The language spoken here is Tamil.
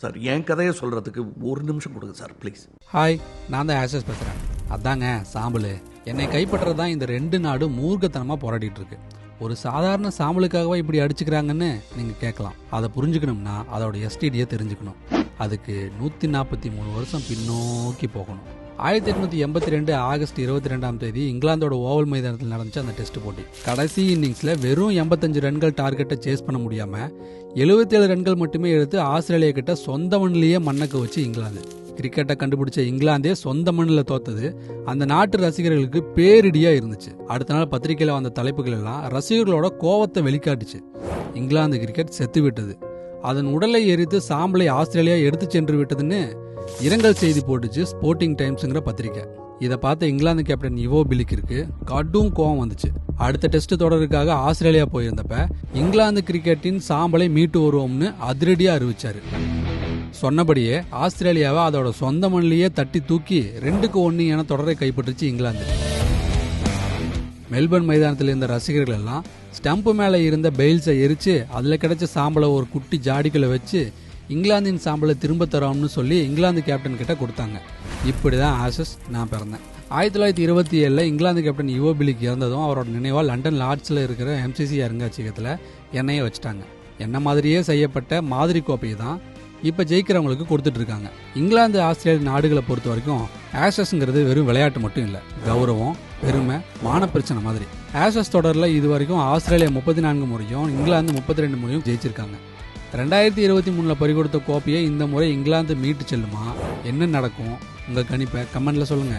சார் என் கதையை சொல்கிறதுக்கு ஒரு நிமிஷம் கொடுங்க சார் ப்ளீஸ். ஹாய், நான் தான் ஆஷஸ் பேசுகிறேன். அதாங்க சாம்பல். என்னை கைப்பற்றது தான் இந்த 2 நாடும் மூர்க்கத்தனமாக போராடிட்டு இருக்கு. ஒரு சாதாரண சாம்பலுக்காகவா இப்படி அடிச்சுக்கிறாங்கன்னு நீங்கள் கேட்கலாம். அதை புரிஞ்சுக்கணும்னா அதோட எஸ்டிடியை தெரிஞ்சுக்கணும். அதுக்கு 143 வருஷம் பின்னோக்கி போகணும். 1882 ஆகஸ்ட் 22 இங்கிலாந்தோட ஓவல் மைதானத்தில் நடந்துச்சு அந்த டெஸ்ட் போட்டி. கடைசி இன்னிங்ஸ்ல வெறும் 85 ரன்கள் டார்கெட்டை சேஸ் பண்ண முடியாம 77 ரன்கள் மட்டுமே எடுத்து ஆஸ்திரேலியா கிட்ட சொந்த மண்ணிலேயே மண்ணக்க வச்சு இங்கிலாந்து. கிரிக்கெட்டை கண்டுபிடிச்ச இங்கிலாந்தே சொந்த மண்ணில் தோத்தது அந்த நாட்டு ரசிகர்களுக்கு பேரிடியா இருந்துச்சு. அடுத்த நாள் பத்திரிகையில வந்த தலைப்புகள் எல்லாம் ரசிகர்களோட கோவத்தை வெளிக்காட்டுச்சு. இங்கிலாந்து கிரிக்கெட் செத்து விட்டது, அதன் உடலை எரித்து சாம்பலை ஆஸ்திரேலியா எடுத்து சென்று விட்டதுன்னு இரங்கல் செய்தி போட்டுச்சு ஸ்போர்ட்டிங் டைம்ஸ்ங்கிற பத்திரிக்கை. இதை பார்த்த இங்கிலாந்து கேப்டன் இவோ பிலிக்கிற்கு கடும் கோவம் வந்துச்சு. அடுத்த டெஸ்ட் தொடருக்காக ஆஸ்திரேலியா போயிருந்தப்ப இங்கிலாந்து கிரிக்கெட்டின் சாம்பலை மீட்டு வருவோம்னு அதிரடியா அறிவிச்சாரு. சொன்னபடியே ஆஸ்திரேலியாவை அதோட சொந்த மண்ணிலேயே தட்டி தூக்கி 2-1 என தொடரை கைப்பற்றுச்சு இங்கிலாந்து. மெல்பர்ன் மைதானத்தில் இருந்த ரசிகர்கள் எல்லாம் ஸ்டம்பு மேல இருந்த பெயில்ஸை எரிச்சு அதுல கிடைச்ச சாம்பலை ஒரு குட்டி ஜாடிக்குள்ள வச்சு இங்கிலாந்தின் சாம்பலை திரும்ப தரோம்னு சொல்லி இங்கிலாந்து கேப்டன் கிட்ட கொடுத்தாங்க. இப்படிதான் ஆஷஸ் நான் பிறந்தேன். 1927 இங்கிலாந்து கேப்டன் இவோ பிலிக் இறந்ததும் அவரோட நினைவா லண்டன் லார்ட்ஸ்ல இருக்கிற MCC அருங்காட்சியகத்துல எண்ணெயை வச்சுட்டாங்க. என்ன மாதிரியே செய்யப்பட்ட மாதிரி கோப்பையை தான் இப்ப ஜெயிக்கிறவங்களுக்கு கொடுத்துட்டு இருக்காங்க. இங்கிலாந்து ஆஸ்திரேலியா நாடுகளை பொறுத்த வரைக்கும் ஆஷஸ்ங்கிறது வெறும் விளையாட்டு மட்டும் இல்ல, கௌரவம், பெருமை, மான பிரச்சனை மாதிரி. ஆஷஸ் தொடர்ல இது வரைக்கும் ஆஸ்திரேலியா 34 முறையும் இங்கிலாந்து 32 முறையும் ஜெயிச்சிருக்காங்க. 2023 பறிகொடுத்த கோப்பையை இந்த முறை இங்கிலாந்து மீட்டு செல்லுமா? என்ன நடக்கும்? உங்க கணிப்பை கமெண்ட்ல சொல்லுங்க.